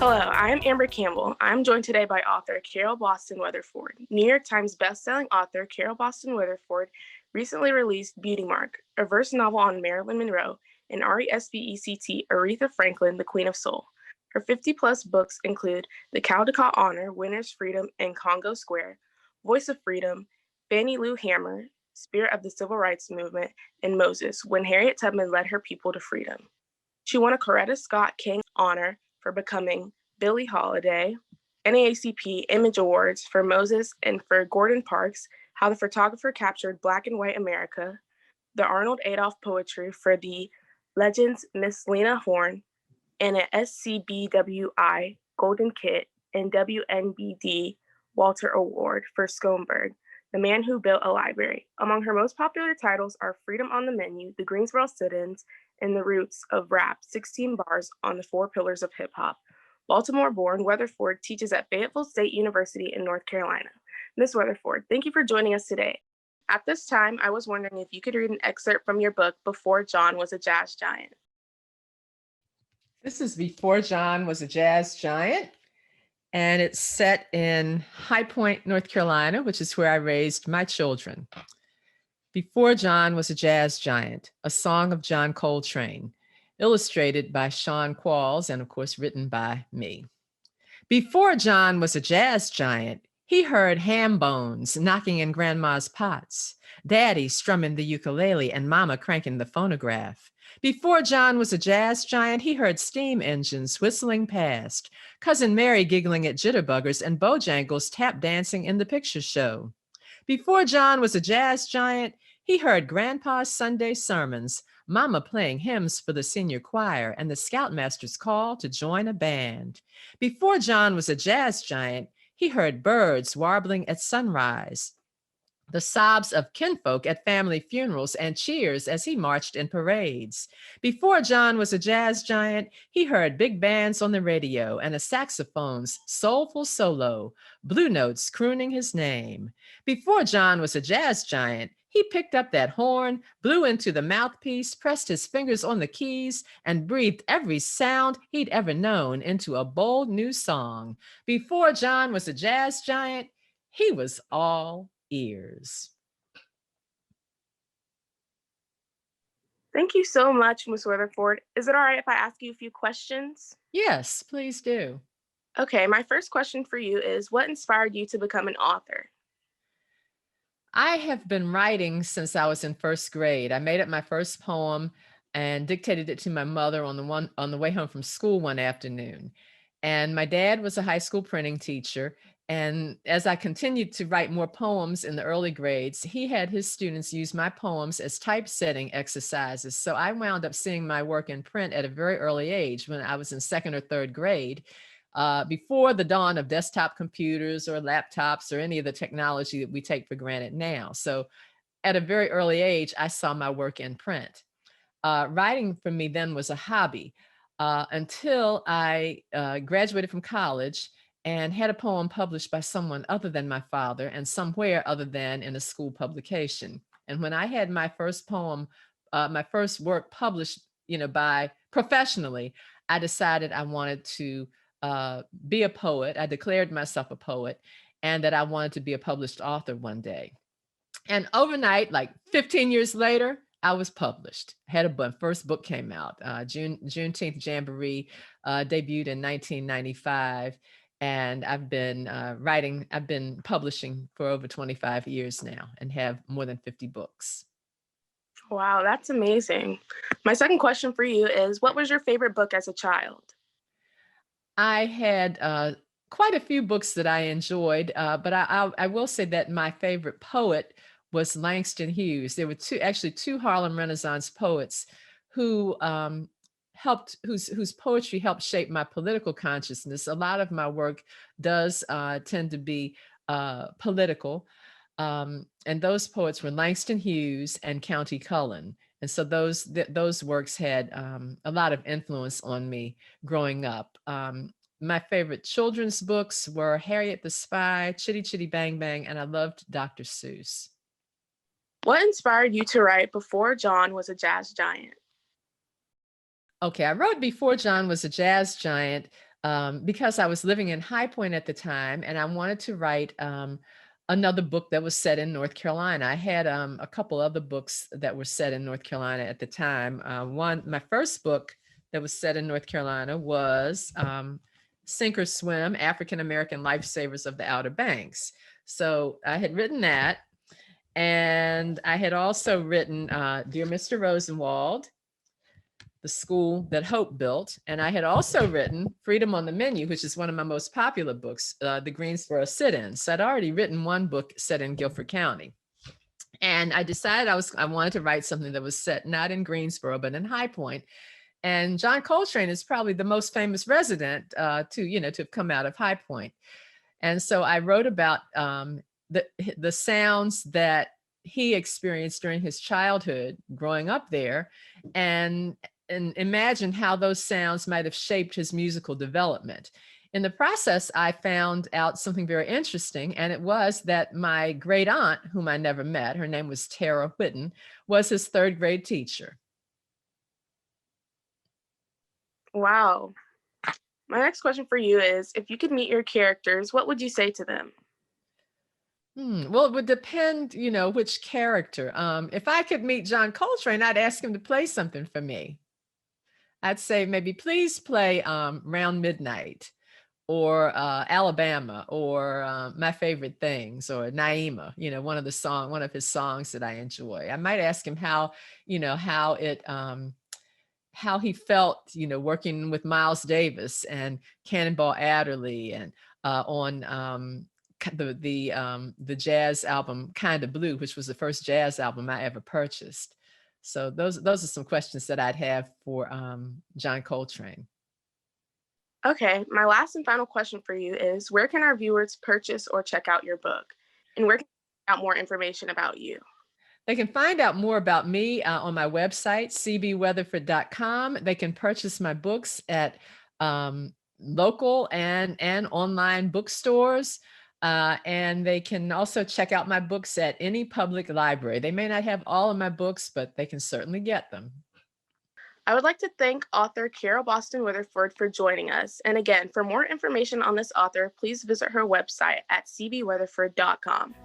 Hello, I'm Amber Campbell. I'm joined today by author Carole Boston Weatherford. New York Times bestselling author Carole Boston Weatherford recently released Beauty Mark, a verse novel on Marilyn Monroe, and RESPECT Aretha Franklin, the Queen of Soul. Her 50-plus books include The Caldecott Honor, Winner's Freedom in Congo Square, Voice of Freedom, Fannie Lou Hamer, Spirit of the Civil Rights Movement, and Moses, When Harriet Tubman Led Her People to Freedom. She won a Coretta Scott King Honor for becoming Billie Holiday, NAACP Image Awards for Moses and for Gordon Parks, How the Photographer Captured Black and White America, the Arnold Adolph Poetry for the Legends Miss Lena Horne, and an SCBWI Golden Kit and WNBD Walter Award for Schoenberg, The Man Who Built a Library. Among her most popular titles are Freedom on the Menu, The Greensboro Sit-Ins, and The Roots of Rap, 16 Bars on the Four Pillars of Hip Hop. Baltimore-born, Weatherford teaches at Fayetteville State University in North Carolina. Ms. Weatherford, thank you for joining us today. At this time, I was wondering if you could read an excerpt from your book, Before John Was a Jazz Giant. This is Before John Was a Jazz Giant, and it's set in High Point, North Carolina, which is where I raised my children. Before John Was a Jazz Giant, a song of John Coltrane, illustrated by Sean Qualls, and of course written by me. Before John was a jazz giant, he heard ham bones knocking in grandma's pots, daddy strumming the ukulele, and mama cranking the phonograph. Before John was a jazz giant, he heard steam engines whistling past, Cousin Mary giggling at jitterbuggers, and Bojangles tap dancing in the picture show. Before John was a jazz giant, he heard Grandpa's Sunday sermons, Mama playing hymns for the senior choir, and the Scoutmaster's call to join a band. Before John was a jazz giant, he heard birds warbling at sunrise, the sobs of kinfolk at family funerals, and cheers as he marched in parades. Before John was a jazz giant, he heard big bands on the radio and a saxophone's soulful solo, blue notes crooning his name. Before John was a jazz giant, he picked up that horn, blew into the mouthpiece, pressed his fingers on the keys, and breathed every sound he'd ever known into a bold new song. Before John was a jazz giant, he was all ears. Thank you so much, Ms. Weatherford. Is it all right if I ask you a few questions? Yes, please do. Okay, my first question for you is, what inspired you to become an author? I have been writing since I was in first grade. I made up my first poem and dictated it to my mother on the way home from school one afternoon. And my dad was a high school printing teacher. And as I continued to write more poems in the early grades, he had his students use my poems as typesetting exercises. So I wound up seeing my work in print at a very early age when I was in second or third grade. Before the dawn of desktop computers or laptops or any of the technology that we take for granted now. So at a very early age, I saw my work in print. Writing for me then was a hobby until I graduated from college and had a poem published by someone other than my father and somewhere other than in a school publication. And when I had my first poem, my first work published, by professionally, I decided I wanted to be a poet. I declared myself a poet and that I wanted to be a published author one day. And overnight, like 15 years later, I was published. First book came out, Juneteenth Jamboree, debuted in 1995. And I've been I've been publishing for over 25 years now and have more than 50 books. Wow, that's amazing. My second question for you is, what was your favorite book as a child? I had quite a few books that I enjoyed, but I will say that my favorite poet was Langston Hughes. There were two Harlem Renaissance poets who whose poetry helped shape my political consciousness. A lot of my work does tend to be political, and those poets were Langston Hughes and Countee Cullen. And so those works had a lot of influence on me growing up. My favorite children's books were Harriet the Spy, Chitty Chitty Bang Bang, and I loved Dr. Seuss. What inspired you to write Before John Was a Jazz Giant? Okay, I wrote Before John Was a Jazz Giant because I was living in High Point at the time, and I wanted to write another book that was set in North Carolina. I had a couple other books that were set in North Carolina at the time. My first book that was set in North Carolina was Sink or Swim, African American Lifesavers of the Outer Banks. So I had written that. And I had also written Dear Mr. Rosenwald, The School That Hope Built. And I had also written Freedom on the Menu, which is one of my most popular books, The Greensboro Sit-In. So I'd already written one book set in Guilford County. And I decided I wanted to write something that was set not in Greensboro, but in High Point. And John Coltrane is probably the most famous resident to have come out of High Point. And so I wrote about the sounds that he experienced during his childhood growing up there, and imagined how those sounds might have shaped his musical development. In the process, I found out something very interesting, and it was that my great aunt, whom I never met, her name was Tara Whitten, was his third grade teacher. Wow. My next question for you is, if you could meet your characters, what would you say to them? Well, it would depend, which character. If I could meet John Coltrane, I'd ask him to play something for me. I'd say maybe please play Round Midnight, or Alabama, or My Favorite Things, or Naima, one of his songs that I enjoy. I might ask him how he felt, working with Miles Davis and Cannonball Adderley, and on the jazz album Kind of Blue, which was the first jazz album I ever purchased. So those are some questions that I'd have for John Coltrane. Okay, my last and final question for you is, where can our viewers purchase or check out your book? And where can they find out more information about you? They can find out more about me on my website, cbweatherford.com. They can purchase my books at local and online bookstores. And they can also check out my books at any public library. They may not have all of my books, but they can certainly get them. I would like to thank author Carole Boston Weatherford for joining us. And again, for more information on this author, please visit her website at cbweatherford.com.